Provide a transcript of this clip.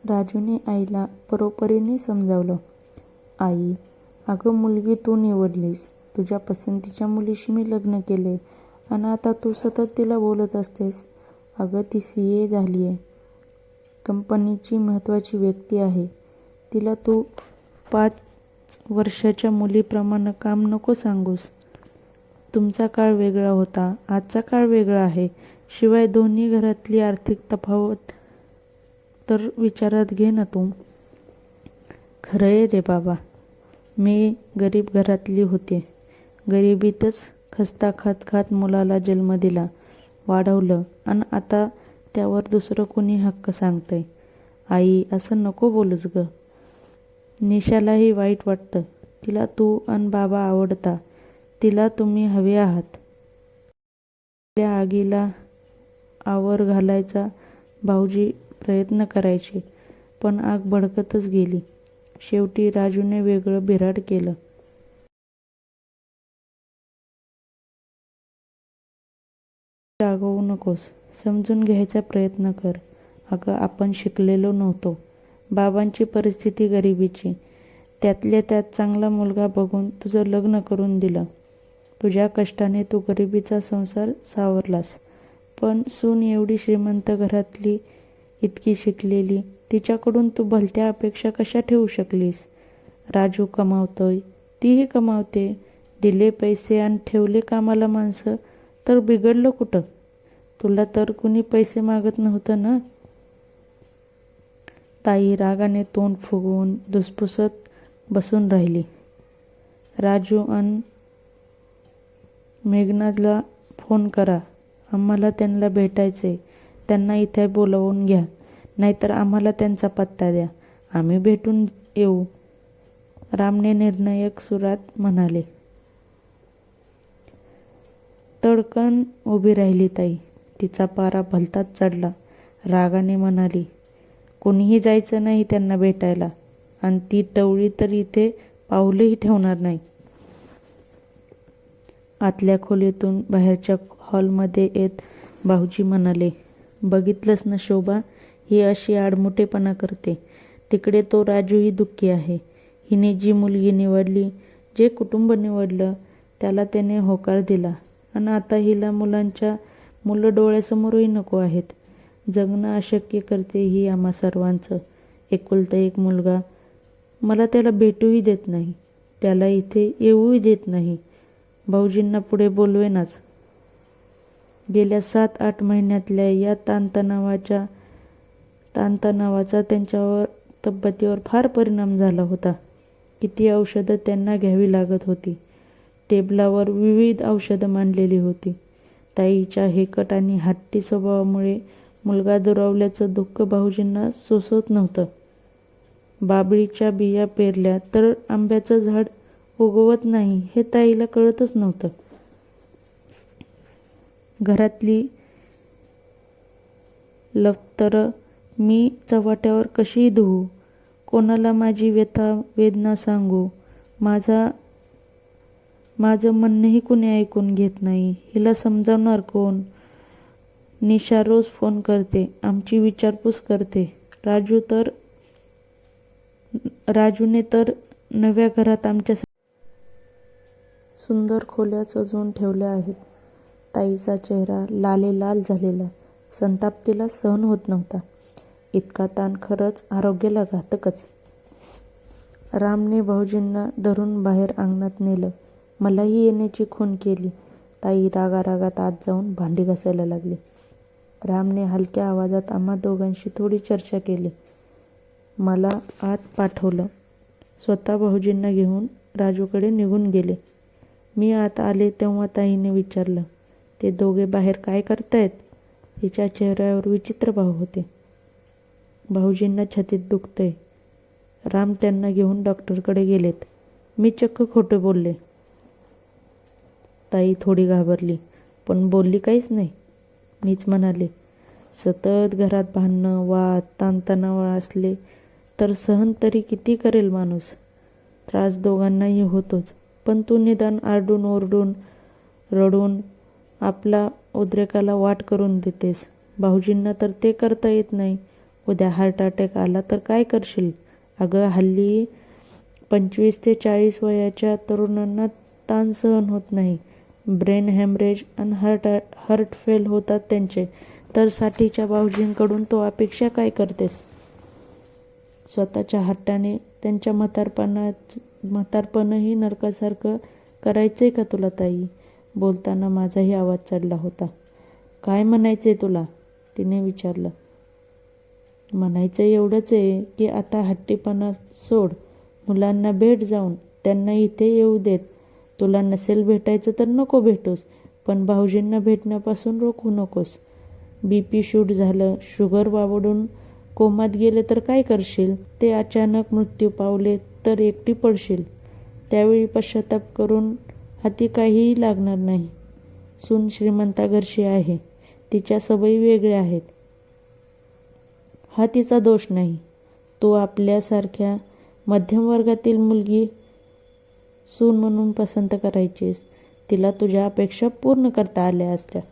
राजूने आईला परोपरीने समजावलं. आई, अगं मुलगी तू निवडलीस. तुझ्या पसंतीच्या मुलीशी मी लग्न केले आणि आता तू सतत तिला बोलत असतेस. अगं ती CA झाली आहे. कंपनीची महत्त्वाची व्यक्ती आहे. तिला तू 5 वर्षाच्या मुलीप्रमाणे काम नको सांगूस. तुमचा काळ वेगळा होता, आजचा काळ वेगळा आहे. शिवाय दोन्ही घरातली आर्थिक तफावत तर विचारात घे ना तू. खरंय रे बाबा, मी गरीब घरातली होते. गरिबीतच खस्ता खात खात मुलाला जन्म दिला, वाढवलं आणि आता त्यावर दुसरं कुणी हक्क सांगतंय. आई, असं नको बोलूस ग. निशालाही वाईट वाटतं. तिला तू आणि बाबा आवडता. तिला तुम्ही हवे आहात. आपल्या आगीला आवर घालायचा भाऊजी प्रयत्न करायचे, पण आग भडकतच गेली. शेवटी राजूने वेगळं बिऱ्हाड केलं. रागवू नकोस, समजून घ्यायचा प्रयत्न कर. अगं आपण शिकलेलो नव्हतो. बाबांची परिस्थिती गरिबीची. त्यातल्या त्यात चांगला मुलगा बघून तुझं लग्न करून दिलं. तुझ्या कष्टाने तू गरिबीचा संसार सावरलास. पण सून एवढी श्रीमंत घरातली, इतकी शिकलेली, तिच्याकडून तू भलत्या अपेक्षा कशा ठेवू शकलीस? राजू कमावतोय, तीही कमावते. दिले पैसे आणि ठेवले कामाला माणसं तर बिघडलं कुठं? तुला तर कुणी पैसे मागत नव्हतं ना? ताई रागाने तोंड फुगवून धुसफुसत बसून राहिली. राजू आणि मेघनाला फोन करा. आम्हाला त्यांना भेटायचंय. त्यांना इथे बोलावून घ्या. नाहीतर आम्हाला त्यांचा पत्ता द्या. आम्ही भेटून येऊ, रामने निर्णायक सुरात म्हणाले. तडकन उभी राहिली ताई. तिचा पारा भलताच चढला. रागाने म्हणाली, कोणीही जायचं नाही त्यांना भेटायला. आणि ती टवळी तर इथे पाऊलही ठेवणार नाही. आतल्या खोलीतून बाहेरच्या हॉलमध्ये येत भाऊजी म्हणाले, बघितलंस ना शोभा, ही अशी आडमुठेपणा करते. तिकडे तो राजूही दुःखी आहे. हिने जी मुलगी निवडली, जे कुटुंब निवडलं, त्याला त्याने होकार दिला. आणि आता हिला मुलं डोळ्यासमोरही नको आहेत. जगणं अशक्य करते ही आम्हा सर्वांचं. एकुलता एक मुलगा. मला त्याला भेटूही देत नाही. त्याला इथे येऊही देत नाही. भाऊजींना पुढे बोलवेनाच. गेल्या 7-8 महिन्यातल्या या ताणतणावाचा त्यांच्यावर तब्येतीवर फार परिणाम झाला होता. किती औषधं त्यांना घ्यावी लागत होती. टेबलावर विविध औषधं मांडलेली होती. ताईच्या हेकट आणि हट्टी स्वभावामुळे मुलगा दुरावल्याचं दुःख भाऊजींना सोसत नव्हतं. बाबळीच्या बिया पेरल्या तर आंब्याचं झाड उगवत नाही हे ताईला कळतच नव्हतं. घरातली लफ्तरं मी चव्हाट्यावर कशी धुवू? कोणाला माझी व्यथा वेदना सांगू? माझं म्हणणंही कुणी ऐकून घेत नाही. हिला समजावणार कोण? निशा रोज फोन करते, आमची विचारपूस करते. राजूने तर नव्या घरात आमच्या सुंदर खोल्या सजवून ठेवल्या आहेत. ताईचा चेहरा लालेलाल झालेला. संताप तिला सहन होत नव्हता. इतका ताण खरंच आरोग्याला घातकच. रामने भाऊजींना धरून बाहेर अंगणात नेलं. मलाही येण्याची खूण केली. ताई रागारागात आत जाऊन भांडी घासायला लागली. रामने हलक्या आवाजात आम्हा दोघांशी थोडी चर्चा केली. मला आत पाठवलं. स्वतः भाऊजींना घेऊन राजूकडे निघून गेले. मी आत आले तेव्हा ताईने विचारलं, ते दोघे बाहेर काय करतायत? तिच्या चेहऱ्यावर विचित्र भाव होते. भाऊजींना छातीत दुखतंय. राम त्यांना घेऊन डॉक्टरकडे गेलेत. मी चक्क खोटं बोलले. ताई थोडी घाबरली, पण बोलली काहीच नाही. मीच म्हणाले, सतत घरात भांडणं, वाद, ताणतणाव असले तर सहन तरी किती करेल माणूस? त्रास दोघांनाही होतोच. पण तू निदान आरडून ओरडून रडून आपला उद्रेकाला वाट करून देतेस. भाऊजींना तर ते करता येत नाही. उद्या हार्ट अटॅक आला तर काय करशील? अगं, हल्ली 25 ते 40 वयाच्या तरुणांना ताण सहन होत नाही. ब्रेन हॅमरेज आणि हार्ट फेल होतात त्यांचे. तर 60च्या भाऊजींकडून तो अपेक्षा काय करतेस? स्वतःच्या हट्टाने त्यांच्या म्हातारपणही नरकासारखं करायचंय का तुला ताई? बोलताना माझाही आवाज चढला होता. काय म्हणायचंय तुला? तिने विचारलं. म्हणायचं एवढंच आहे की आता हट्टीपणा सोड. मुलांना भेट जाऊन. त्यांना इथे येऊ देत. तुला नसेल भेटायचं तर नको भेटूस, पण भाऊजींना भेटण्यापासून रोखू नकोस. BP शूट झालं, शुगर वाढून कोमात गेले तर काय करशील? ते अचानक मृत्यू पावले तर एकटी पडशील. त्यावेळी पश्चाताप करून हाती काहीही लागणार नाही. सून श्रीमंताघरची आहे. तिच्या सवयी वेगळ्या आहेत. हा तिचा दोष नाही. तू आपल्यासारख्या मध्यम वर्गातील मुलगी सून म्हणून पसंत करायचीस. तिला तुझ्या अपेक्षा पूर्ण करता आल्या असत्या.